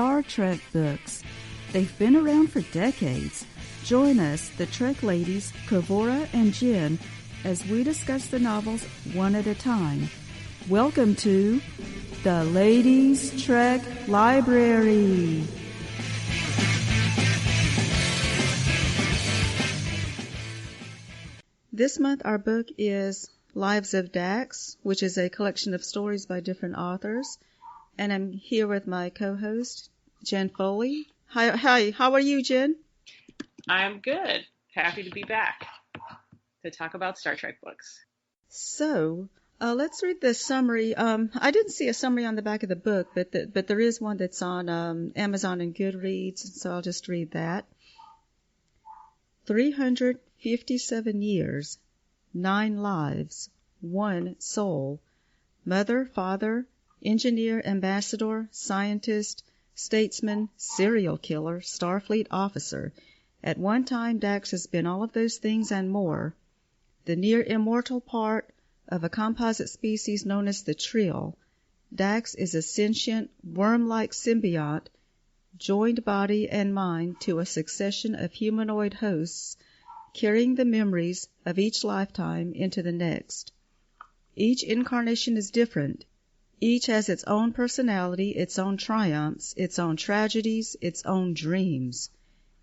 Star Trek books. They've been around for decades. Join us, the Trek ladies, Kavura and Jen, as we discuss the novels one at a time. Welcome to the Ladies Trek Library. This month our book is Lives of Dax, which is a collection of stories by different authors. And I'm here with my co-host, Jen Foley. Hi, how are you, Jen? I'm good. Happy to be back to talk about Star Trek books. So, let's read the summary. I didn't see a summary on the back of the book, but there is one that's on Amazon and Goodreads, so I'll just read that. 357 years, 9 lives, 1 soul. Mother, father, engineer, ambassador, scientist, statesman, serial killer, Starfleet officer. At one time, Dax has been all of those things and more. The near-immortal part of a composite species known as the Trill, Dax is a sentient, worm-like symbiont, joined body and mind to a succession of humanoid hosts, carrying the memories of each lifetime into the next. Each incarnation is different. Each has its own personality, its own triumphs, its own tragedies, its own dreams.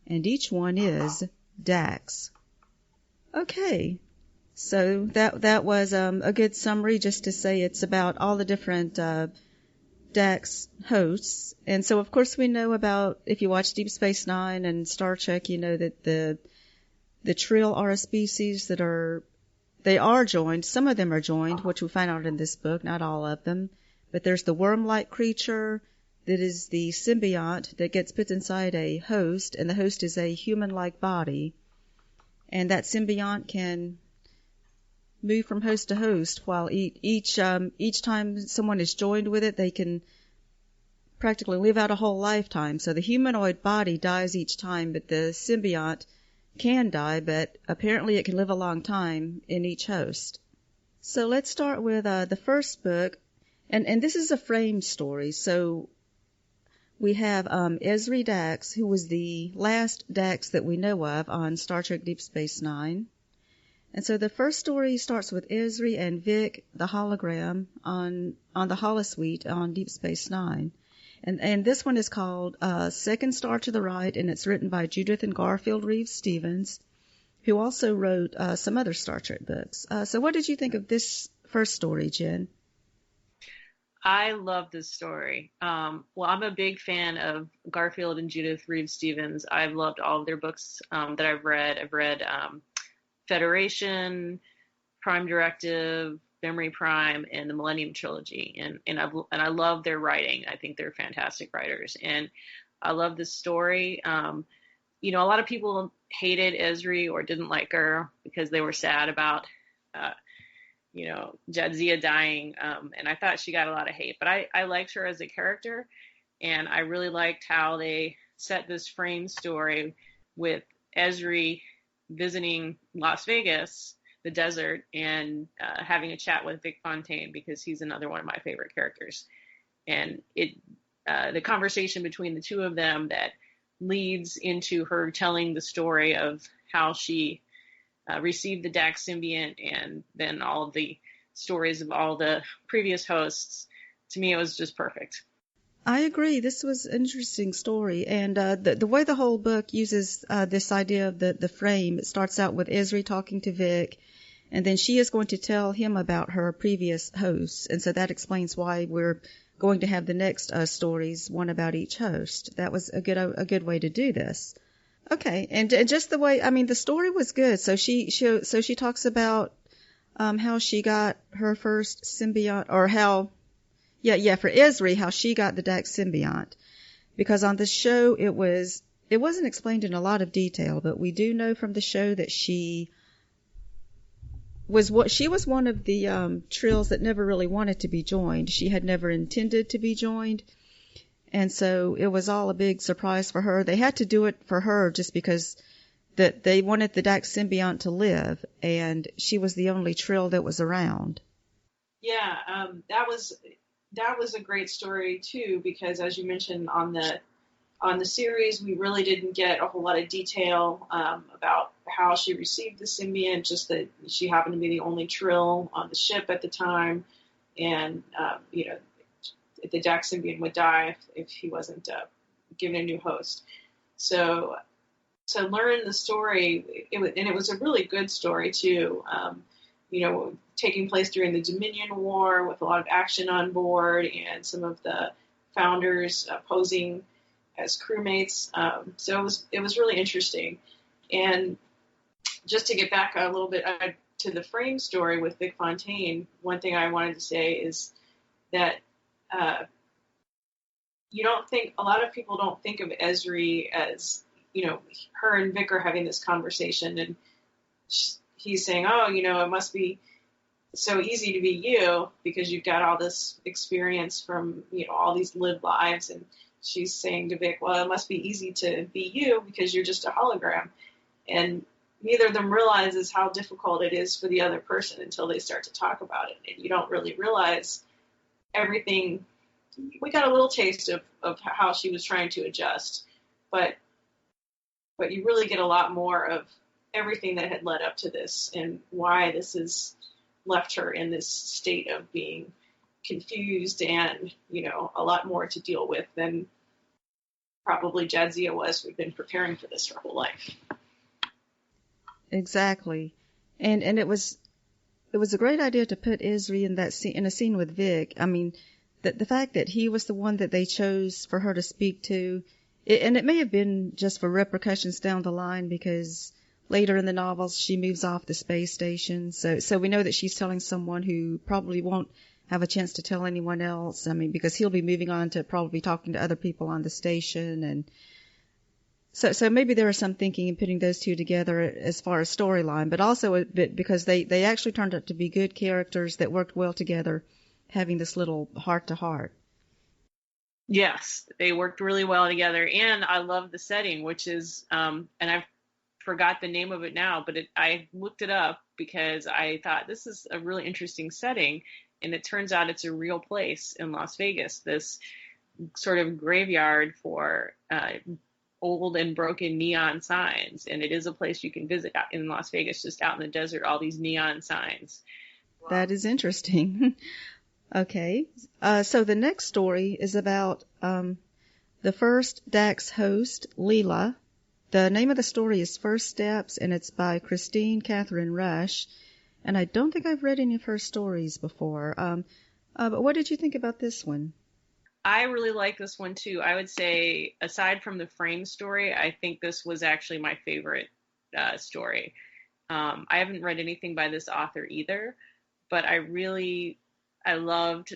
And each one is Dax. Okay, so that was a good summary, just to say it's about all the different Dax hosts. And so, of course, we know about, if you watch Deep Space Nine and Star Trek, you know that the Trill are a species that they are joined. Some of them are joined, which we find out in this book, not all of them. But there's the worm-like creature that is the symbiont that gets put inside a host, and the host is a human-like body. And that symbiont can move from host to host, while each time someone is joined with it, they can practically live out a whole lifetime. So the humanoid body dies each time, but the symbiont can die, but apparently it can live a long time in each host. So let's start with the first book, and this is a framed story. So we have Ezri Dax, who was the last Dax that we know of on Star Trek Deep Space Nine. And so the first story starts with Ezri and Vic, the hologram, on the holosuite on Deep Space Nine. And this one is called Second Star to the Right, and it's written by Judith and Garfield Reeves-Stevens, who also wrote some other Star Trek books. So what did you think of this first story, Jen? I love this story. Well, I'm a big fan of Garfield and Judith Reeves-Stevens. I've loved all of their books that I've read. I've read Federation, Prime Directive, Memory Prime, and the Millennium Trilogy, and I love their writing. I think they're fantastic writers, and I love this story. A lot of people hated Ezri or didn't like her because they were sad about Jadzia dying, and I thought she got a lot of hate, but I liked her as a character, and I really liked how they set this frame story with Ezri visiting Las Vegas, the desert, and having a chat with Vic Fontaine, because he's another one of my favorite characters. And the conversation between the two of them that leads into her telling the story of how she received the Dax symbiont, and then all of the stories of all the previous hosts. To me, it was just perfect. I agree. This was an interesting story, and the way the whole book uses this idea of the frame, it starts out with Ezri talking to Vic, and then she is going to tell him about her previous hosts, and so that explains why we're going to have the next stories, one about each host. That was a good way to do this. Okay, and just the way, the story was good. So she talks about how she got her first symbiont, or how. For Ezri, how she got the Dax symbiont. Because on the show, it wasn't explained in a lot of detail, but we do know from the show that she was one of the Trills that never really wanted to be joined. She had never intended to be joined. And so it was all a big surprise for her. They had to do it for her just because that they wanted the Dax symbiont to live, and she was the only Trill that was around. Yeah, that was a great story too, because as you mentioned on the series, we really didn't get a whole lot of detail about how she received the symbiont, just that she happened to be the only Trill on the ship at the time, and the Jack symbiont would die if he wasn't given a new host. So to learn the story, it was a really good story too. Taking place during the Dominion War with a lot of action on board and some of the founders posing as crewmates. So it was really interesting. And just to get back a little bit to the frame story with Vic Fontaine, one thing I wanted to say is that a lot of people don't think of Esri as, her and Vic are having this conversation, and he's saying, oh, it must be so easy to be you because you've got all this experience from, all these lived lives. And she's saying to Vic, well, it must be easy to be you because you're just a hologram. And neither of them realizes how difficult it is for the other person until they start to talk about it. And you don't really realize everything. We got a little taste of how she was trying to adjust, but you really get a lot more of everything that had led up to this and why this has left her in this state of being confused and, a lot more to deal with than probably Jadzia was, who'd been preparing for this her whole life. Exactly. And it was a great idea to put Esri in that scene, in a scene with Vic. I mean, the fact that he was the one that they chose for her to speak to, and it may have been just for repercussions down the line, because later in the novels she moves off the space station. So we know that she's telling someone who probably won't have a chance to tell anyone else. I mean, because he'll be moving on to probably talking to other people on the station. And so maybe there was some thinking in putting those two together as far as storyline, but also a bit because they actually turned out to be good characters that worked well together, having this little heart-to-heart. Yes, they worked really well together, and I love the setting, which is, and I forgot the name of it now, but I looked it up because I thought this is a really interesting setting, and it turns out it's a real place in Las Vegas, this sort of graveyard for old and broken neon signs, and it is a place you can visit in Las Vegas, just out in the desert, all these neon signs. Wow. That is interesting. Okay, so the next story is about the first Dax host, Leela. The name of the story is First Steps, and it's by Christine Catherine Rush. And I don't think I've read any of her stories before. But what did you think about this one? I really like this one too. I would say, aside from the frame story, I think this was actually my favorite story. I haven't read anything by this author either, but I loved,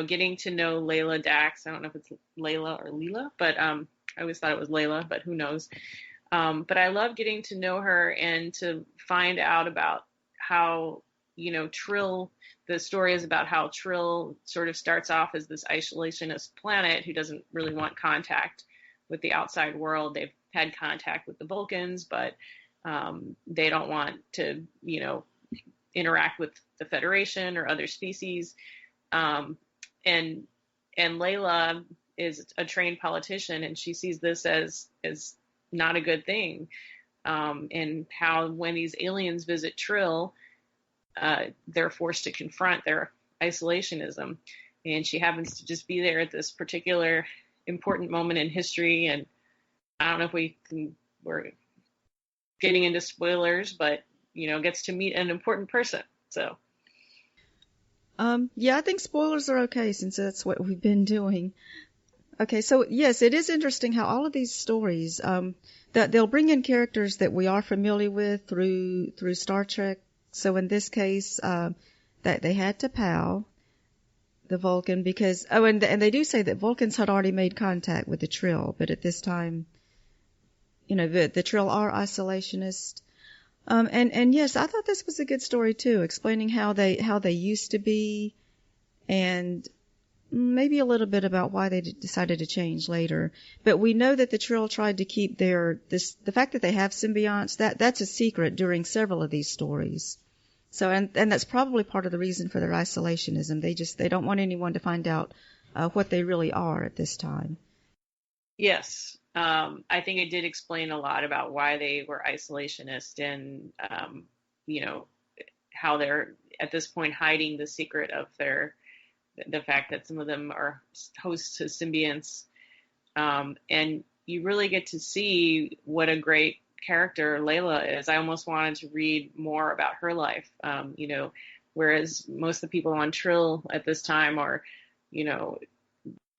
getting to know Layla Dax. I don't know if it's Layla or Leela, but I always thought it was Layla, but who knows. But I love getting to know her and to find out about how, Trill, the story is about how Trill sort of starts off as this isolationist planet who doesn't really want contact with the outside world. They've had contact with the Vulcans, but they don't want to, interact with the Federation or other species. And Layla is a trained politician, and she sees this as not a good thing. And how when these aliens visit Trill, they're forced to confront their isolationism. And she happens to just be there at this particular important moment in history. And I don't know if we're getting into spoilers, but gets to meet an important person. So, yeah, I think spoilers are okay since that's what we've been doing. Okay, so yes, it is interesting how all of these stories, that they'll bring in characters that we are familiar with through Star Trek. So in this case, that they had to POW, the Vulcan, because, and they do say that Vulcans had already made contact with the Trill, but at this time, the Trill are isolationist. And yes, I thought this was a good story too, explaining how they used to be, and maybe a little bit about why they decided to change later. But we know that the Trill tried to keep the fact that they have symbionts, that's a secret during several of these stories. So, and that's probably part of the reason for their isolationism. They don't want anyone to find out what they really are at this time. Yes. I think it did explain a lot about why they were isolationist and, you know, how they're at this point hiding the secret of the fact that some of them are hosts to symbionts. And you really get to see what a great character Layla is. I almost wanted to read more about her life, whereas most of the people on Trill at this time are, you know,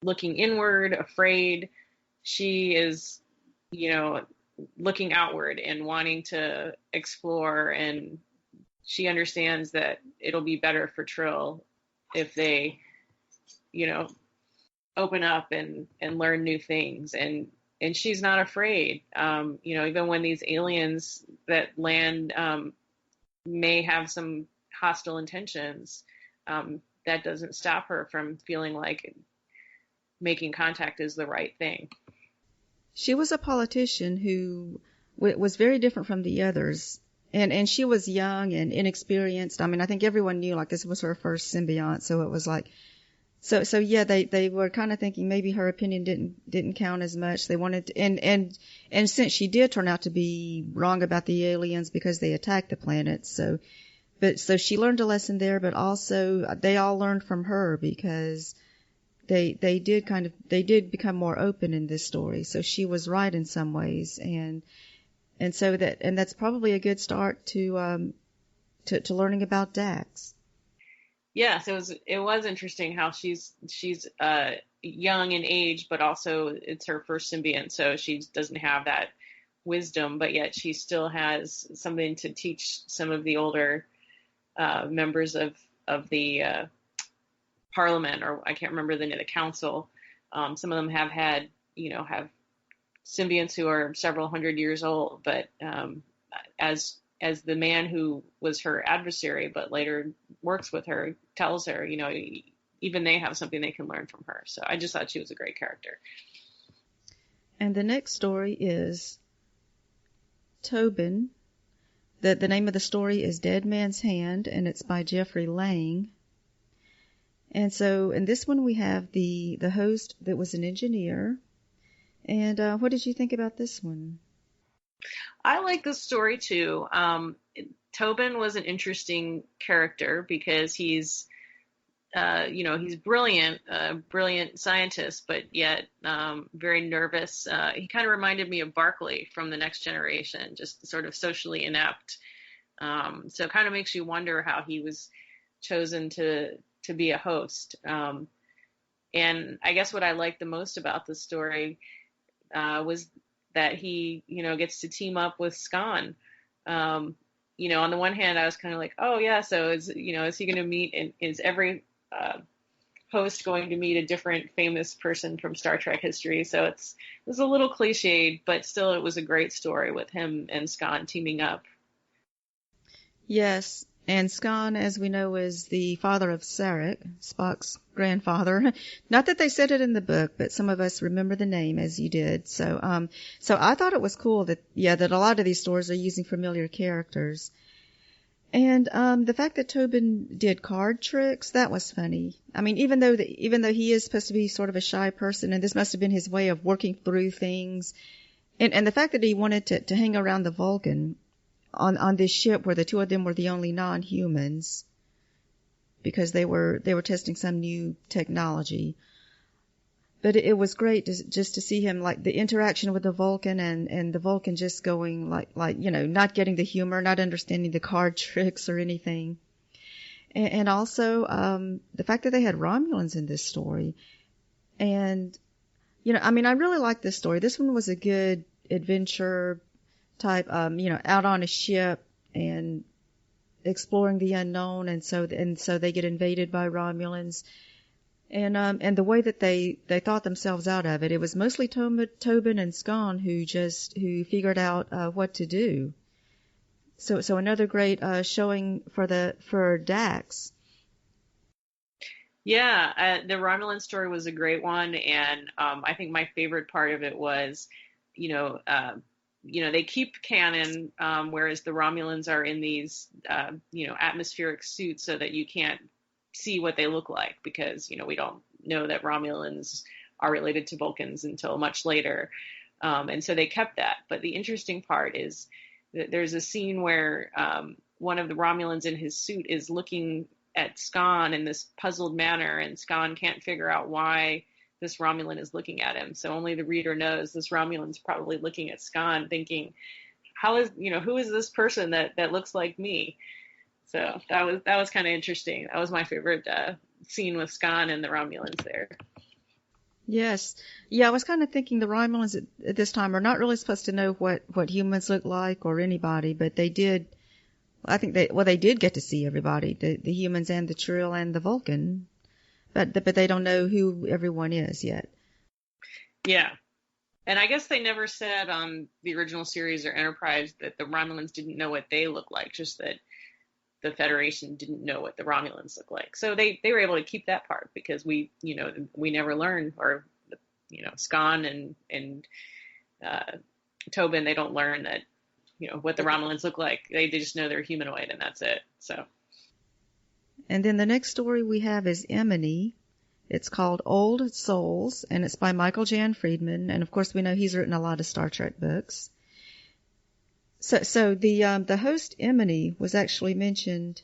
looking inward, afraid. She is, you know, looking outward and wanting to explore, and she understands that it'll be better for Trill if they, you know, open up and learn new things, and she's not afraid. Even when these aliens that land may have some hostile intentions, that doesn't stop her from feeling like making contact is the right thing. She was a politician who was very different from the others. And she was young and inexperienced. I mean, I think everyone knew like this was her first symbiont, so it was like, so yeah, they were kind of thinking maybe her opinion didn't count as much. They wanted to, and since she did turn out to be wrong about the aliens because they attacked the planet, so she learned a lesson there, but also they all learned from her because they did become more open in this story. So she was right in some ways, and that's probably a good start to learning about Dax. Yes, it was interesting how she's young in age, but also it's her first symbiont, so she doesn't have that wisdom, but yet she still has something to teach some of the older members of the parliament, or I can't remember the name of the council. Some of them have symbionts who are several hundred years old, but as the man who was her adversary but later works with her tells her, even they have something they can learn from her. So I just thought she was a great character. And the next story is Tobin. The name of the story is Dead Man's Hand, and it's by Jeffrey Lang. And so in this one we have the host that was an engineer. And what did you think about this one? I like this story too. Tobin was an interesting character because he's brilliant, brilliant scientist, but yet very nervous. He kind of reminded me of Barclay from The Next Generation, just sort of socially inept. So it kind of makes you wonder how he was chosen to be a host. And I guess what I liked the most about the story was that he, gets to team up with Skan. On the one hand, I was kind of like, oh yeah, so is he going to meet, and is every host going to meet a different famous person from Star Trek history? So it was a little cliched, but still it was a great story with him and Skan teaming up. Yes, and Skan, as we know, is the father of Sarek, Spock's grandfather. Not that they said it in the book, but some of us remember the name as you did. So I thought it was cool that a lot of these stories are using familiar characters. And the fact that Tobin did card tricks, that was funny. I mean, even though he is supposed to be sort of a shy person, and this must have been his way of working through things, and the fact that he wanted to hang around the Vulcan on this ship where the two of them were the only non-humans because they were testing some new technology. But it was great just to see him, like the interaction with the Vulcan and the Vulcan just going like not getting the humor, not understanding the card tricks or anything. And also the fact that they had Romulans in this story. And I really like this story. This one was a good adventure type, out on a ship and exploring the unknown, and so they get invaded by Romulans, and the way that they thought themselves out of it. It was mostly Tobin and Skan who figured out what to do. So another great showing for Dax. Yeah, the Romulan story was a great one, and I think my favorite part of it was, they keep canon, whereas the Romulans are in these, atmospheric suits so that you can't see what they look like because, we don't know that Romulans are related to Vulcans until much later. And so they kept that. But the interesting part is that there's a scene where one of the Romulans in his suit is looking at Skan in this puzzled manner, and Skan can't figure out why this Romulan is looking at him. So only the reader knows this Romulan's probably looking at Skan thinking, who is this person that looks like me? So that was kind of interesting. That was my favorite scene with Skan and the Romulans there. Yes. Yeah, I was kind of thinking the Romulans at this time are not really supposed to know what humans look like or anybody, but they did. I think they did get to see everybody, the humans and the Trill and the Vulcan, but they don't know who everyone is yet. Yeah. And I guess they never said on the original series or Enterprise that the Romulans didn't know what they look like, just that the Federation didn't know what the Romulans look like. So they were able to keep that part because we never learn, or, Skan and Tobin, they don't learn that, what the Romulans look like. They just know they're humanoid and that's it. So. And then the next story we have is Emily. It's called Old Souls, and it's by Michael Jan Friedman. And of course, we know he's written a lot of Star Trek books. So the host Emily was actually mentioned.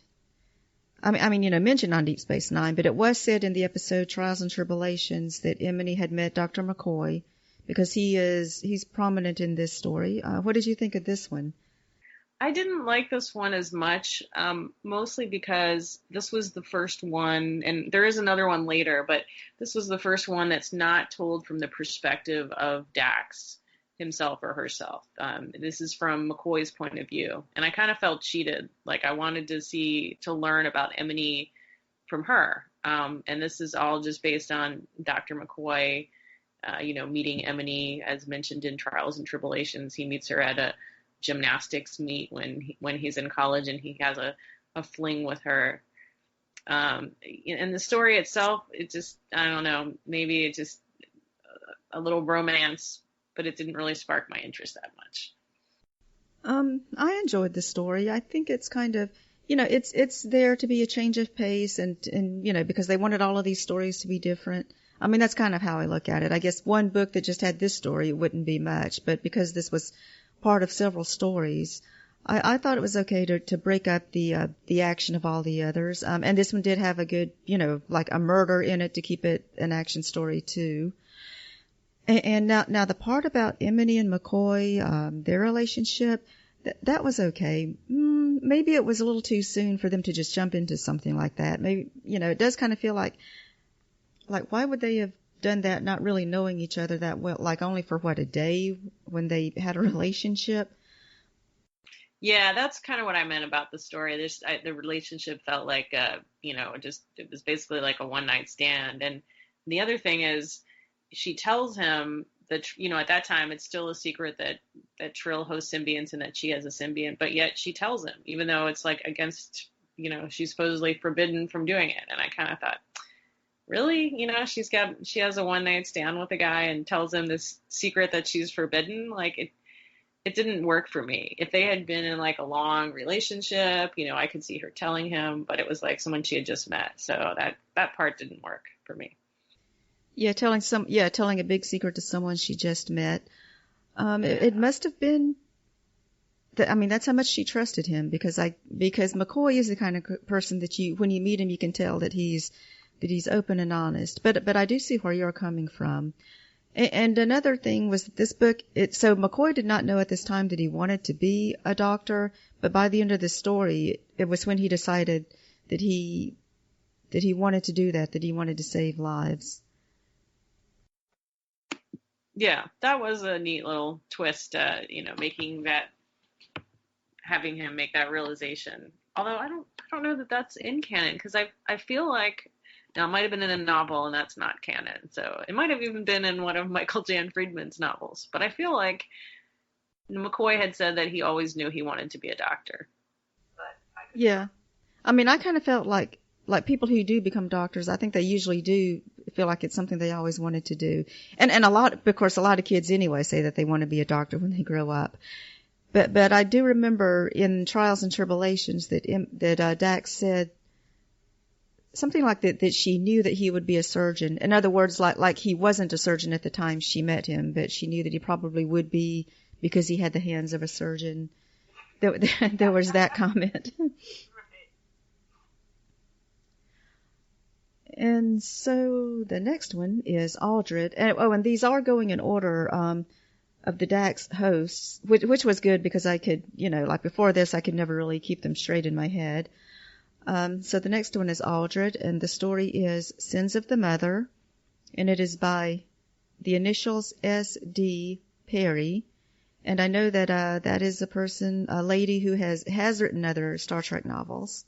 Mentioned on Deep Space Nine, but it was said in the episode Trials and Tribulations that Emily had met Dr. McCoy because he's prominent in this story. What did you think of this one? I didn't like this one as much, mostly because this was the first one, and there is another one later, but this was the first one that's not told from the perspective of Dax himself or herself. This is from McCoy's point of view, and I kind of felt cheated. Like I wanted to learn about Emily from her, and this is all just based on Dr. McCoy, meeting Emily, as mentioned in Trials and Tribulations. He meets her at a gymnastics meet when he's in college, and he has a fling with her. And the story itself, it just, I don't know, maybe it just a little romance, but it didn't really spark my interest that much. I enjoyed the story. I think it's kind of, it's there to be a change of pace and because they wanted all of these stories to be different. I mean, that's kind of how I look at it. I guess one book that just had this story wouldn't be much, but because this was part of several stories, I thought it was okay to break up the action of all the others. And this one did have a good, like a murder in it to keep it an action story too. And now the part about Emily and McCoy, their relationship, that was okay. Maybe it was a little too soon for them to just jump into something like that. Maybe, it does kind of feel like why would they have done that not really knowing each other that well, like only for a day when they had a relationship? Yeah, that's kind of what I meant about the story. The relationship felt like, it was basically like a one night stand. And the other thing is, she tells him that, at that time, it's still a secret that Trill hosts symbionts and that she has a symbiont, but yet she tells him, even though it's like against, she's supposedly forbidden from doing it. And I kind of thought, really? She has a one night stand with a guy and tells him this secret that she's forbidden. Like it didn't work for me. If they had been in like a long relationship, I could see her telling him, but it was like someone she had just met. So that part didn't work for me. Yeah, telling a big secret to someone she just met. It must have been that's how much she trusted him because McCoy is the kind of person that when you meet him, you can tell that he's open and honest. But I do see where you're coming from. And another thing was that this book, so McCoy did not know at this time that he wanted to be a doctor, but by the end of the story, it was when he decided that he wanted to do that he wanted to save lives. Yeah, that was a neat little twist, having him make that realization. Although I don't know that that's in canon, because I feel like, now it might have been in a novel and that's not canon. So it might have even been in one of Michael Jan Friedman's novels. But I feel like McCoy had said that he always knew he wanted to be a doctor. Yeah. I mean, I kind of felt like like people who do become doctors, I think they usually do feel like it's something they always wanted to do. And of course, a lot of kids anyway say that they want to be a doctor when they grow up. But I do remember in Trials and Tribulations that Dax said something like that she knew that he would be a surgeon. In other words, like he wasn't a surgeon at the time she met him, but she knew that he probably would be because he had the hands of a surgeon. There was that comment. And so the next one is Aldred. And these are going in order of the Dax hosts, which was good because I could, like before this, I could never really keep them straight in my head. So the next one is Aldred, and the story is Sins of the Mother, and it is by the initials S.D. Perry. And I know that that is a lady who has written other Star Trek novels.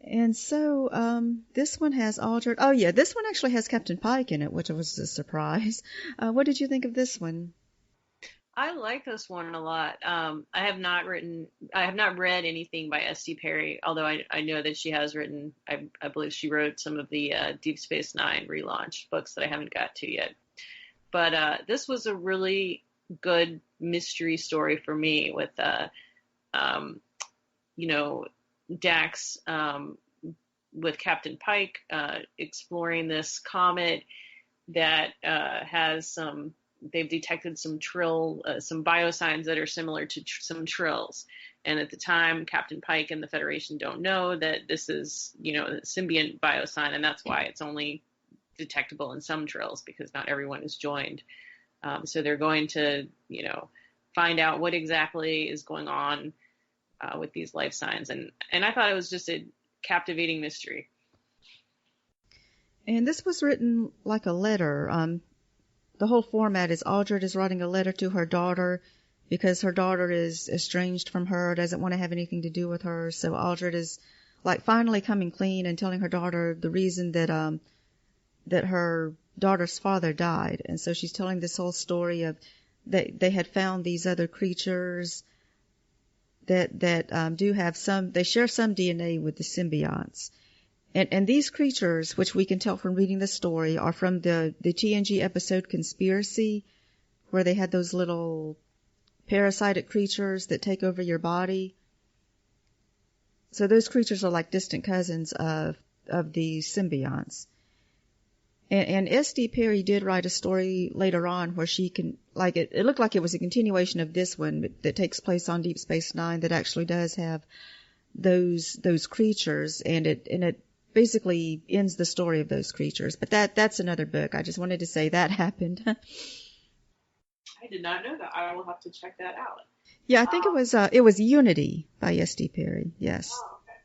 And so this one has Aldred. Oh, yeah, this one actually has Captain Pike in it, which was a surprise. What did you think of this one? I like this one a lot. I have not read anything by S.D. Perry, although I know that she has written, I believe she wrote some of the Deep Space Nine relaunch books that I haven't got to yet. But this was a really good mystery story for me with, Dax with Captain Pike exploring this comet that has they've detected some biosigns that are similar to some trills. And at the time, Captain Pike and the Federation don't know that this is, a symbiont biosign, and that's why it's only detectable in some trills because not everyone is joined. So they're going to, find out what exactly is going on with these life signs. And I thought it was just a captivating mystery. And this was written like a letter. The whole format is Aldred is writing a letter to her daughter because her daughter is estranged from her, doesn't want to have anything to do with her. So Aldred is like finally coming clean and telling her daughter the reason that her daughter's father died. And so she's telling this whole story of they had found these other creatures that do have they share some DNA with the symbionts. And these creatures, which we can tell from reading the story, are from the TNG episode Conspiracy, where they had those little parasitic creatures that take over your body. So those creatures are like distant cousins of the symbionts. And S.D. Perry did write a story later on where she can, like it looked like it was a continuation of this one that takes place on Deep Space Nine that actually does have those creatures, and it basically ends the story of those creatures. But that's another book. I just wanted to say that happened. I did not know that. I will have to check that out. Yeah, I think it was Unity by S.D. Perry. Yes. Oh, okay.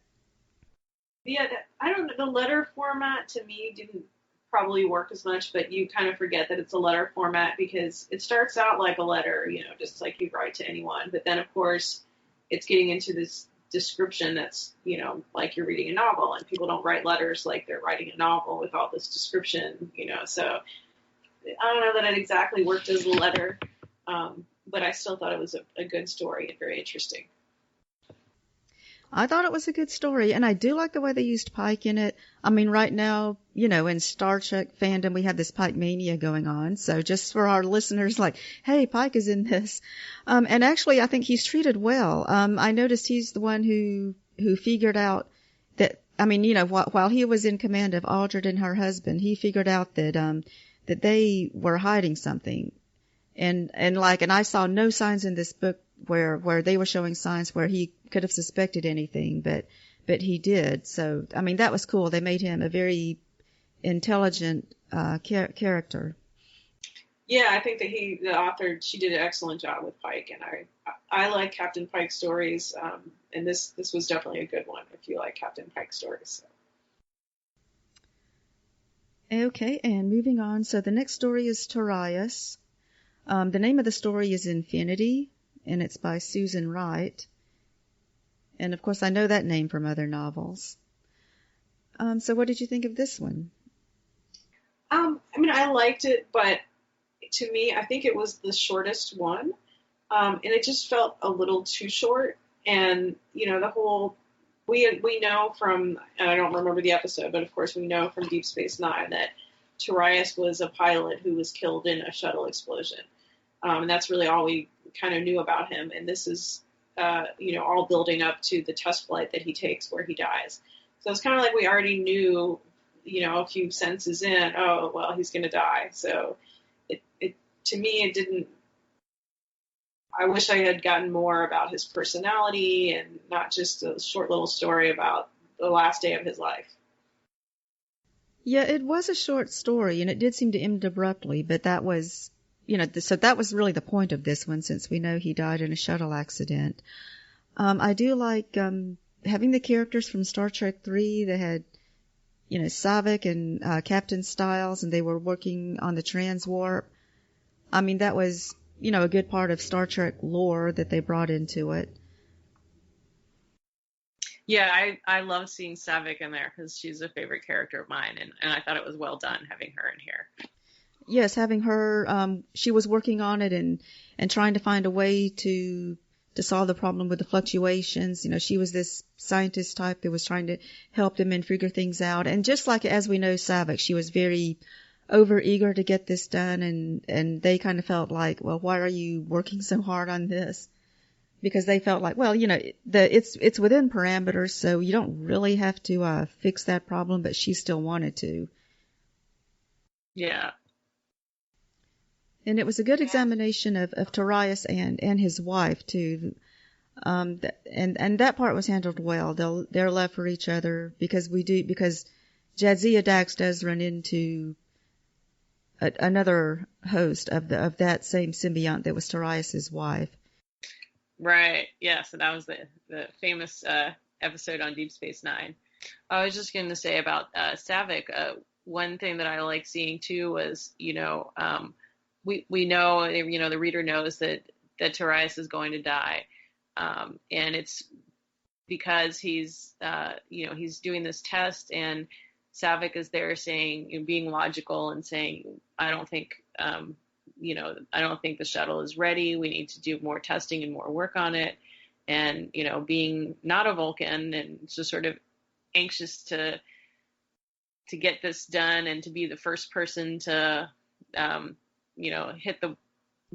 Yeah, I don't know. The letter format to me didn't probably work as much, but you kind of forget that it's a letter format because it starts out like a letter, just like you write to anyone. But then, of course, it's getting into this description that's, like you're reading a novel, and people don't write letters like they're writing a novel with all this description, So I don't know that it exactly worked as a letter, but I still thought it was a good story and very interesting. I thought it was a good story, and I do like the way they used Pike in it. I mean, right now, in Star Trek fandom, we have this Pike mania going on. So just for our listeners, like, hey, Pike is in this. And actually, I think he's treated well. I noticed he's the one who figured out that, while he was in command of Aldred and her husband, he figured out that they were hiding something. And I saw no signs in this book where they were showing signs where he could have suspected anything, but he did. So, that was cool. They made him a very intelligent character. Yeah, I think that the author, she did an excellent job with Pike, and I like Captain Pike stories, and this was definitely a good one if you like Captain Pike stories. So. Okay, and moving on. So the next story is Torias. The name of the story is Infinity, and it's by Susan Wright. And, of course, I know that name from other novels. So what did you think of this one? I liked it, but to me, I think it was the shortest one. And it just felt a little too short. And, the whole We know from, and I don't remember the episode, but of course we know from Deep Space Nine that Tarius was a pilot who was killed in a shuttle explosion. And that's really all we kind of knew about him. And this is, all building up to the test flight that he takes where he dies. So it's kind of like we already knew, a few sentences in, oh, well, he's going to die. So to me, it didn't, I wish I had gotten more about his personality and not just a short little story about the last day of his life. Yeah, it was a short story, and it did seem to end abruptly, but that was, so that was really the point of this one, since we know he died in a shuttle accident. I do like having the characters from Star Trek 3 that had, Savick and Captain Styles, and they were working on the transwarp. I mean, that was, a good part of Star Trek lore that they brought into it. Yeah, I love seeing Savick in there because she's a favorite character of mine, and I thought it was well done having her in here. Yes, having her, she was working on it and trying to find a way to solve the problem with the fluctuations. She was this scientist type that was trying to help them and figure things out. And just like, as we know, Savick, she was very overeager to get this done, and they kind of felt like, well, why are you working so hard on this? Because they felt like, well, it's within parameters, so you don't really have to fix that problem, but she still wanted to. Yeah. And it was a good examination of Tarius and his wife too. And that part was handled well. Their love for each other, because Jadzia Dax does run into another host of that same symbiont that was Tarius's wife. Right. Yeah. So that was the famous episode on Deep Space Nine. I was just going to say about Savick. One thing that I like seeing too was, we know, the reader knows that Tarius is going to die, and it's because he's doing this test, and Savick is there saying, being logical and saying, I don't think the shuttle is ready. We need to do more testing and more work on it. And, being not a Vulcan and just sort of anxious to get this done and to be the first person to, hit the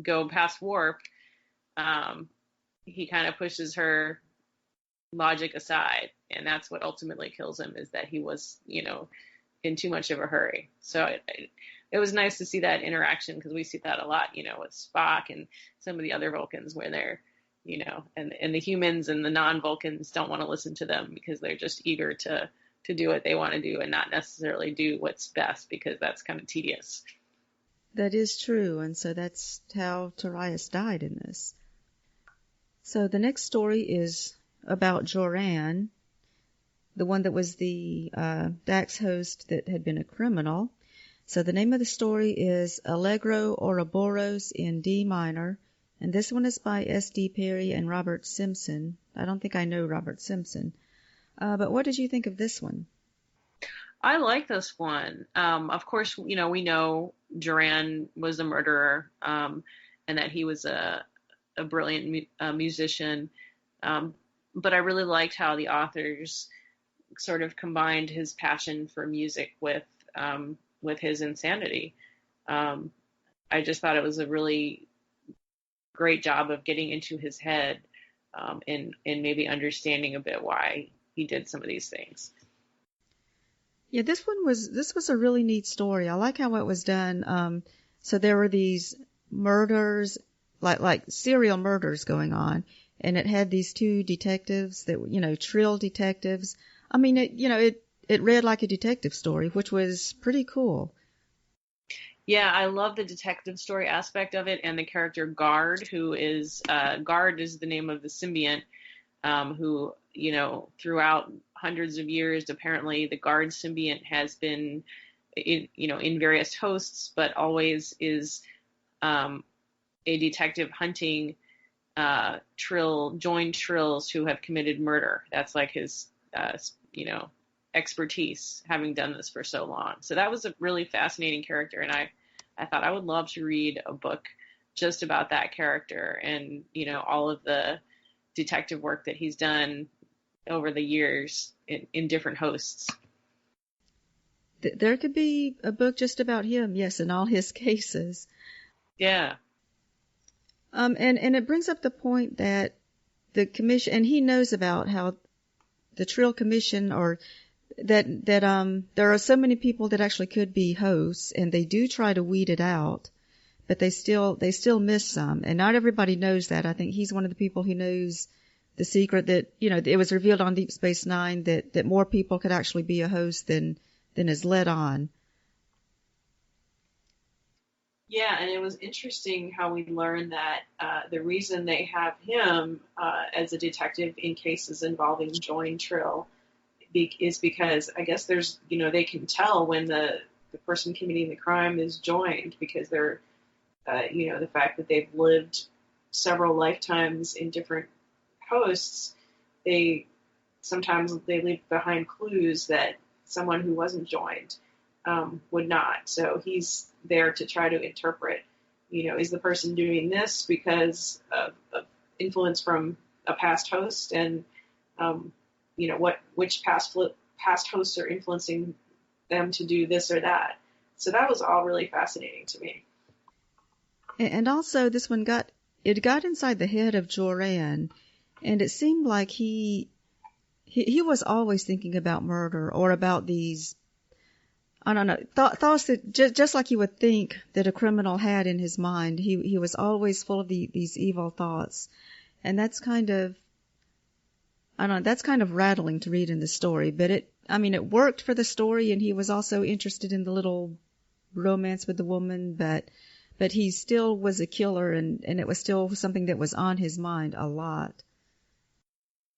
go past warp, he kind of pushes her logic aside. And that's what ultimately kills him, is that he was, in too much of a hurry. So it was nice to see that interaction, because we see that a lot, with Spock and some of the other Vulcans, where they're, and the humans and the non-Vulcans don't want to listen to them because they're just eager to do what they want to do and not necessarily do what's best, because that's kind of tedious. That is true, and so that's how Tarius died in this. So the next story is about Joran, the one that was the Dax host that had been a criminal. So the name of the story is Allegro Ouroboros in D minor, and this one is by S.D. Perry and Robert Simpson. I don't think I know Robert Simpson. But what did you think of this one? I like this one. Of course, we know Joran was a murderer, and that he was a brilliant musician. But I really liked how the authors sort of combined his passion for music with his insanity. I just thought it was a really great job of getting into his head, and maybe understanding a bit why he did some of these things. Yeah, this was a really neat story. I like how it was done. So there were these murders, like serial murders going on, and it had these two detectives that, Trill detectives. I mean, it read like a detective story, which was pretty cool. Yeah, I love the detective story aspect of it, and the character Guard, who is Guard is the name of the symbiont, who, throughout hundreds of years, apparently the Guard symbiont has been in various hosts, but always is a detective hunting joined Trills who have committed murder. That's like his expertise, having done this for so long. So that was a really fascinating character, and I thought I would love to read a book just about that character and all of the detective work that he's done, over the years in different hosts. There could be a book just about him, yes, in all his cases. Yeah. And it brings up the point that the commission, and he knows about how the Trill Commission, or that there are so many people that actually could be hosts, and they do try to weed it out, but they still miss some, and not everybody knows that. I think he's one of the people who knows the secret that, it was revealed on Deep Space Nine that more people could actually be a host than is let on. Yeah, and it was interesting how we learned that the reason they have him as a detective in cases involving joined Trill is because I guess there's, they can tell when the person committing the crime is joined, because they're, the fact that they've lived several lifetimes in different hosts, sometimes they leave behind clues that someone who wasn't joined would not. So he's there to try to interpret, is the person doing this because of influence from a past host, and which past hosts are influencing them to do this or that. So that was all really fascinating to me. And also this one got inside the head of Joran, and it seemed like he was always thinking about murder, or about these, I don't know, thoughts that just like you would think that a criminal had in his mind. He was always full of these evil thoughts, and that's kind of, I don't know, that's kind of rattling to read in the story. But it worked for the story, and he was also interested in the little romance with the woman, but he still was a killer, and it was still something that was on his mind a lot.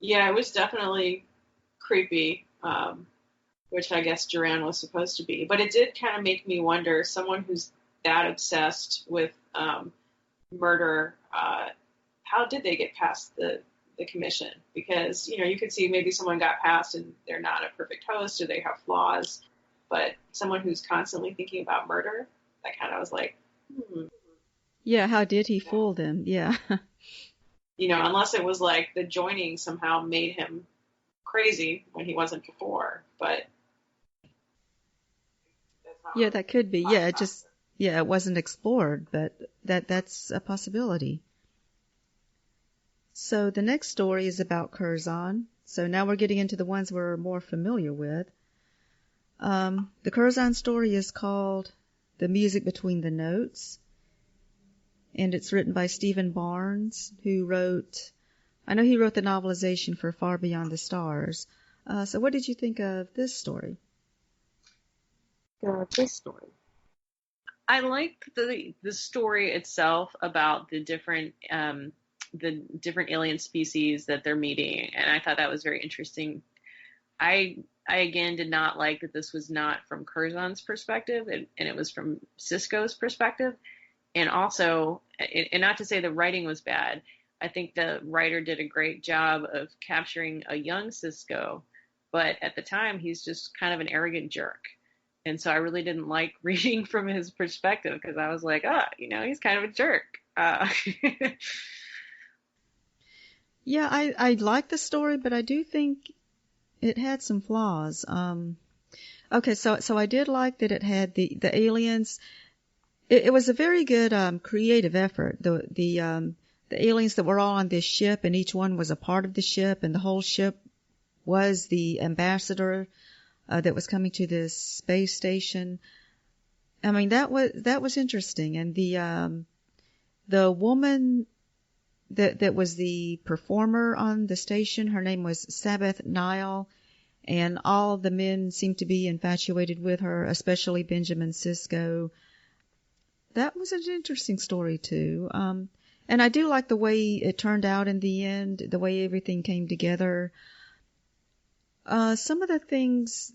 Yeah, it was definitely creepy, which I guess Duran was supposed to be. But it did kind of make me wonder, someone who's that obsessed with murder, how did they get past the commission? Because, you could see maybe someone got past and they're not a perfect host, or they have flaws. But someone who's constantly thinking about murder, that kind of was like, Yeah, how did he fool them? Yeah. Unless it was like the joining somehow made him crazy when he wasn't before. But yeah, that could be. Yeah, it wasn't explored, but that's a possibility. So the next story is about Curzon. So now we're getting into the ones we're more familiar with. The Curzon story is called The Music Between the Notes, and it's written by Stephen Barnes, who wrote the novelization for Far Beyond the Stars. So what did you think of this story? I liked the story itself about the different alien species that they're meeting, and I thought that was very interesting. I again did not like that this was not from Curzon's perspective, and it was from Sisko's perspective. And also, and not to say the writing was bad, I think the writer did a great job of capturing a young Sisko, but at the time he's just kind of an arrogant jerk. And so I really didn't like reading from his perspective, because I was like, he's kind of a jerk. Yeah, I like the story, but I do think it had some flaws. Okay, so I did like that it had the aliens. It was a very good creative effort. The aliens that were all on this ship, and each one was a part of the ship, and the whole ship was the ambassador that was coming to this space station. I mean, that was interesting. And the woman that was the performer on the station, her name was Sabbath Nile, and all the men seemed to be infatuated with her, especially Benjamin Sisko. That was an interesting story too. And I do like the way it turned out in the end, the way everything came together. Some of the things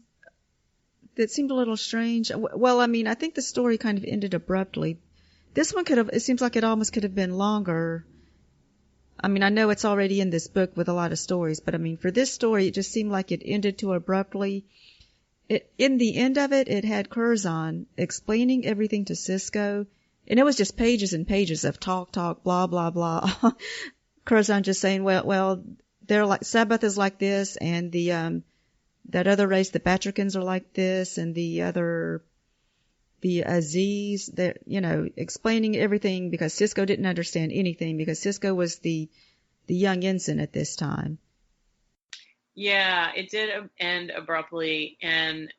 that seemed a little strange. Well, I think the story kind of ended abruptly. This one it seems like it almost could have been longer. I know it's already in this book with a lot of stories, but for this story, it just seemed like it ended too abruptly. In the end of it, it had Curzon explaining everything to Sisko, and it was just pages and pages of talk, blah, blah, blah. Curzon just saying, well, they're like Sabbath is like this, and the that other race, the Batricans, are like this, and the Aziz, that, explaining everything because Cisco didn't understand anything because Cisco was the young ensign at this time. Yeah, it did end abruptly, and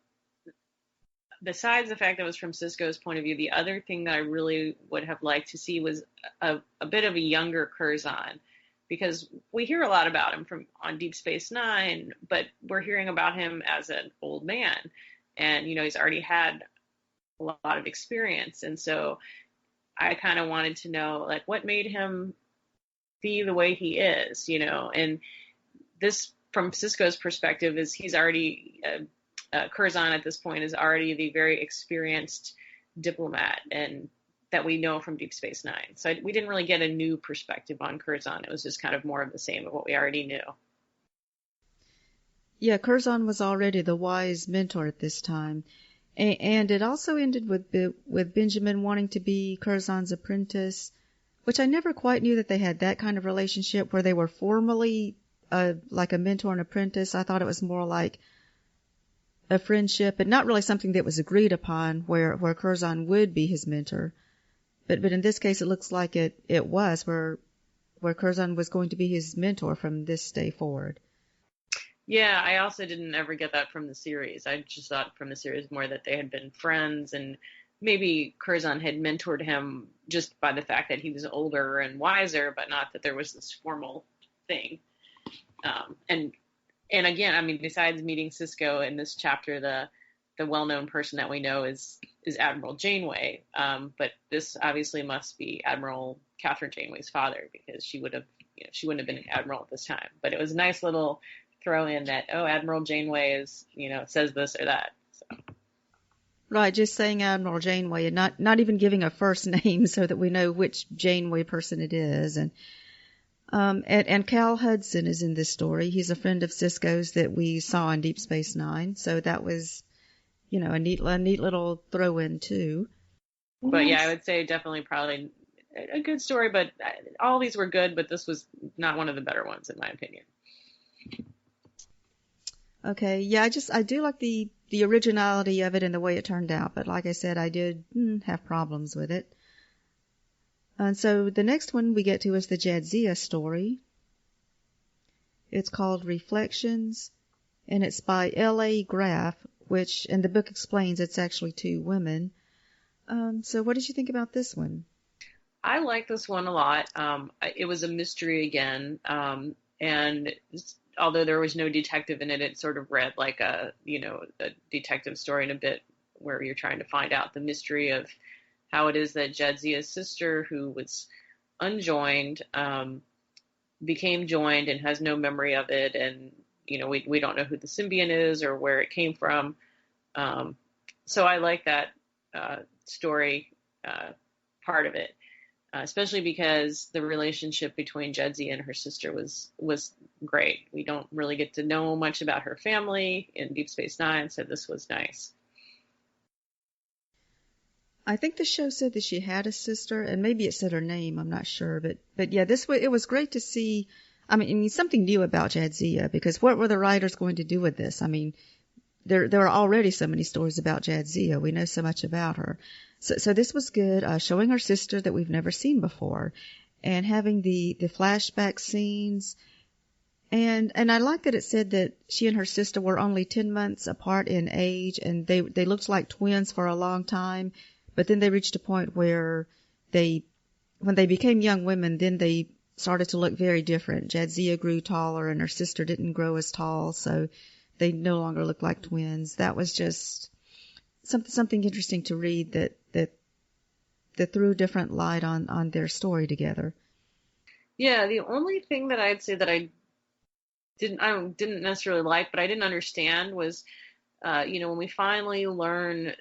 besides the fact that it was from Cisco's point of view, the other thing that I really would have liked to see was a bit of a younger Curzon, because we hear a lot about him on Deep Space Nine, but we're hearing about him as an old man, and he's already had a lot of experience, and so I kind of wanted to know like what made him be the way he is, and this from Cisco's perspective is he's already Curzon at this point is already the very experienced diplomat and that we know from Deep Space Nine. So we didn't really get a new perspective on Curzon. It was just kind of more of the same of what we already knew. Yeah, Curzon was already the wise mentor at this time. And it also ended with Benjamin wanting to be Curzon's apprentice, which I never quite knew that they had that kind of relationship where they were formally like a mentor and apprentice. I thought it was more like a friendship and not really something that was agreed upon where Curzon would be his mentor. But in this case, it looks like it was where Curzon was going to be his mentor from this day forward. Yeah, I also didn't ever get that from the series. I just thought from the series more that they had been friends and maybe Curzon had mentored him just by the fact that he was older and wiser, but not that there was this formal thing. And again, I mean, besides meeting Cisco in this chapter, the well-known person that we know is Admiral Janeway. But this obviously must be Admiral Catherine Janeway's father because she wouldn't have been an admiral at this time. But it was a nice little throw in that, Admiral Janeway is, says this or that. So. Right, just saying Admiral Janeway and not even giving a first name so that we know which Janeway person it is. And Cal Hudson is in this story. He's a friend of Cisco's that we saw in Deep Space Nine. So that was, a neat little throw in too. But yeah, I would say definitely probably a good story, but all these were good, but this was not one of the better ones in my opinion. Okay, yeah, I do like the originality of it and the way it turned out, but like I said, I did have problems with it. And so the next one we get to is the Jadzia story. It's called Reflections, and it's by L.A. Graff, which, and the book explains it's actually two women. So what did you think about this one? I like this one a lot. It was a mystery again, and although there was no detective in it, it sort of read like a detective story in a bit where you're trying to find out the mystery of how it is that Jadzia's sister, who was unjoined, became joined and has no memory of it. And, we don't know who the symbiont is or where it came from. So I like that story part of it. Especially because the relationship between Jadzia and her sister was great. We don't really get to know much about her family in Deep Space Nine, so this was nice. I think the show said that she had a sister, and maybe it said her name. I'm not sure, but yeah, it was great to see. I mean, something new about Jadzia, because what were the writers going to do with this? I mean, there are already so many stories about Jadzia. We know so much about her. So this was good, showing her sister that we've never seen before, and having the flashback scenes. And I like that it said that she and her sister were only 10 months apart in age, and they looked like twins for a long time, but then they reached a point where when they became young women, then they started to look very different. Jadzia grew taller, and her sister didn't grow as tall, so they no longer looked like twins. That was just something interesting to read that threw different light on their story together. Yeah, the only thing that I'd say that I didn't necessarily like, but I didn't understand was, when we finally learn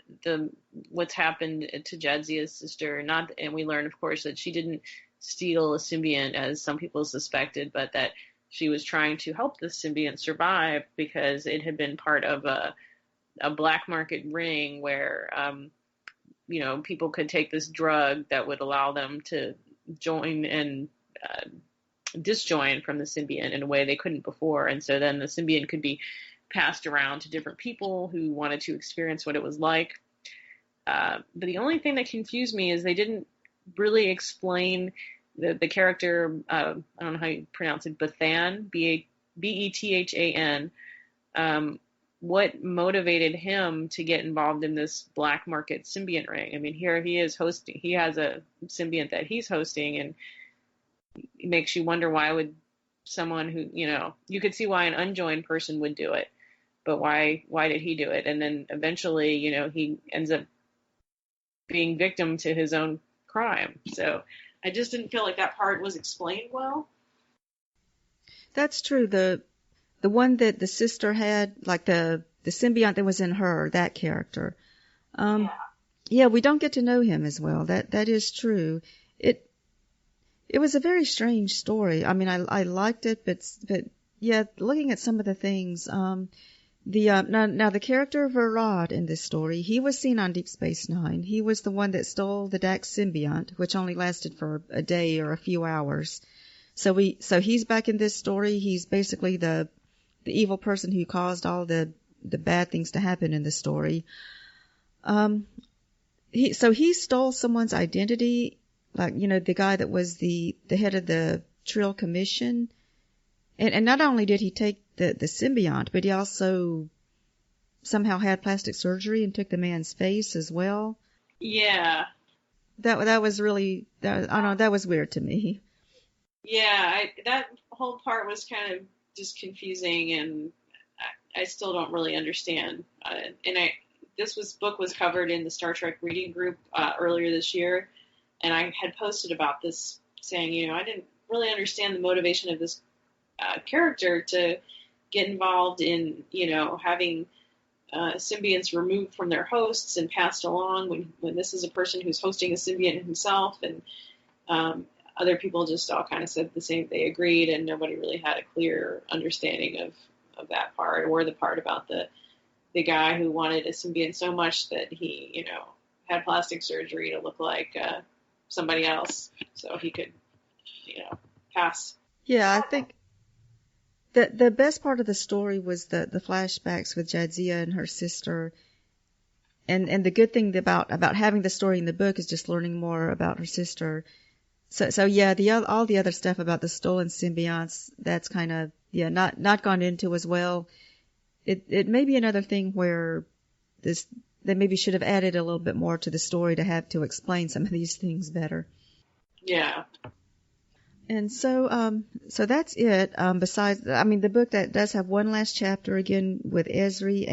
what's happened to Jadzia's sister, and we learn, of course, that she didn't steal a symbiont as some people suspected, but that she was trying to help the symbiont survive because it had been part of a black market ring where, people could take this drug that would allow them to join and disjoin from the symbiont in a way they couldn't before. And so then the symbiont could be passed around to different people who wanted to experience what it was like. But the only thing that confused me is they didn't really explain the character, I don't know how you pronounce it, Bethan, Bethan, what motivated him to get involved in this black market symbiont ring. I mean, here he is hosting, he has a symbiont that he's hosting, and it makes you wonder, why would someone who, you could see why an unjoined person would do it, but why did he do it? And then eventually, he ends up being victim to his own crime. So I just didn't feel like that part was explained well. That's true. The one that the sister had, like the symbiont that was in her, that character. Yeah, we don't get to know him as well. That is true. It was a very strange story. I mean, I liked it, but yeah, looking at some of the things, now the character of Verad in this story, he was seen on Deep Space Nine. He was the one that stole the Dax symbiont, which only lasted for a day or a few hours. So he's back in this story. He's basically the evil person who caused all the bad things to happen in the story. He stole someone's identity, like, the guy that was the head of the Trill Commission. And not only did he take the symbiont, but he also somehow had plastic surgery and took the man's face as well. Yeah. That was really, I don't know, that was weird to me. Yeah, that whole part was kind of just confusing, and I still don't really understand. This book was covered in the Star Trek reading group earlier this year, and I had posted about this, saying, I didn't really understand the motivation of this character to get involved in, having symbionts removed from their hosts and passed along when this is a person who's hosting a symbiont himself, and other people just all kind of said the same. They agreed, and nobody really had a clear understanding of that part, or the part about the guy who wanted a symbiont so much that he, had plastic surgery to look like somebody else so he could, pass. Yeah, I think the best part of the story was the flashbacks with Jadzia and her sister. And the good thing about having the story in the book is just learning more about her sister. So yeah, all the other stuff about the stolen symbionts, that's kind of, not gone into as well. It may be another thing where they maybe should have added a little bit more to the story to have to explain some of these things better. Yeah. And so that's it. Besides, I mean, the book that does have one last chapter again with Esri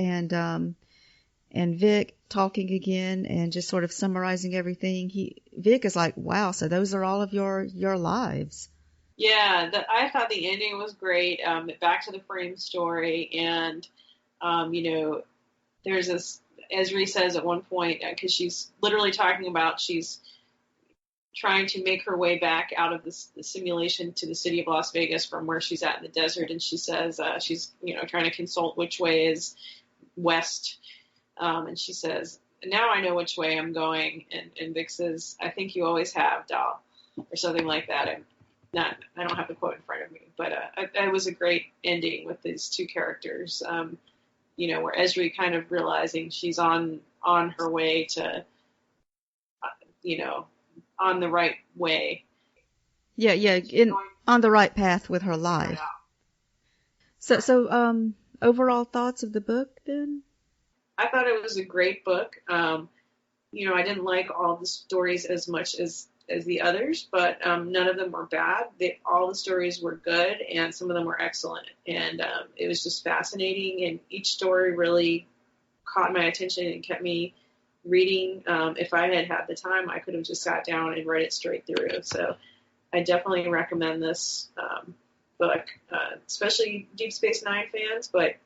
and Vic talking again and just sort of summarizing everything. Vic is like, wow, so those are all of your lives. Yeah, I thought the ending was great. Back to the frame story, and there's this. Esri says at one point, because she's literally talking about she's trying to make her way back out of the simulation to the city of Las Vegas from where she's at in the desert, and she says she's trying to consult which way is west, and she says, now I know which way I'm going, and Vic says, I think you always have, doll, or something like that. I don't have the quote in front of me, but it was a great ending with these two characters, where Esri kind of realizing she's on her way to, on the right way. Yeah, on the right path with her life. So overall thoughts of the book then? I thought it was a great book. I didn't like all the stories as much as the others, but none of them were bad. All the stories were good, and some of them were excellent. And it was just fascinating, and each story really caught my attention and kept me reading. If I had the time, I could have just sat down and read it straight through. So I definitely recommend this book, especially Deep Space Nine fans, but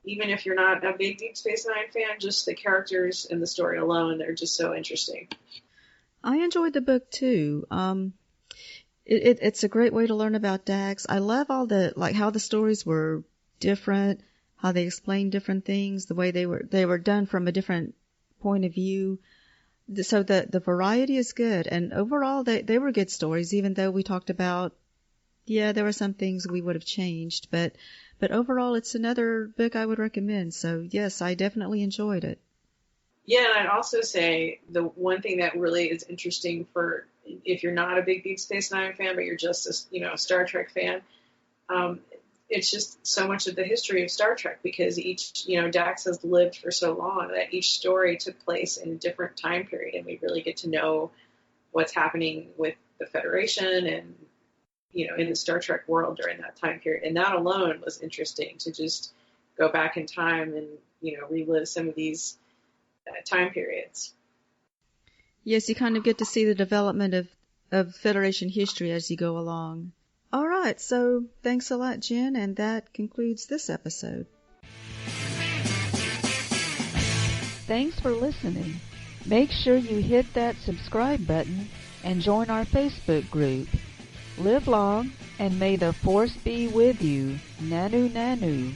even if you're not a big Deep Space Nine fan, just the characters and the story alone, they're just so interesting. I enjoyed the book too. It's a great way to learn about Dax. I love all how the stories were different, how they explained different things, the way they were done from a different point of view. So the variety is good, and overall they were good stories, even though we talked about Yeah, there were some things we would have changed, but overall it's another book I would recommend. So yes, I definitely enjoyed it. Yeah, and I'd also say the one thing that really is interesting for if you're not a big Deep Space Nine fan, but you're just a Star Trek fan, um, it's just so much of the history of Star Trek because each Dax has lived for so long that each story took place in a different time period, and we really get to know what's happening with the Federation and in the Star Trek world during that time period. And that alone was interesting to just go back in time and relive some of these time periods. Yes, you kind of get to see the development of Federation history as you go along. All right, so thanks a lot, Jen, and that concludes this episode. Thanks for listening. Make sure you hit that subscribe button and join our Facebook group. Live long, and may the Force be with you. Nanu Nanu.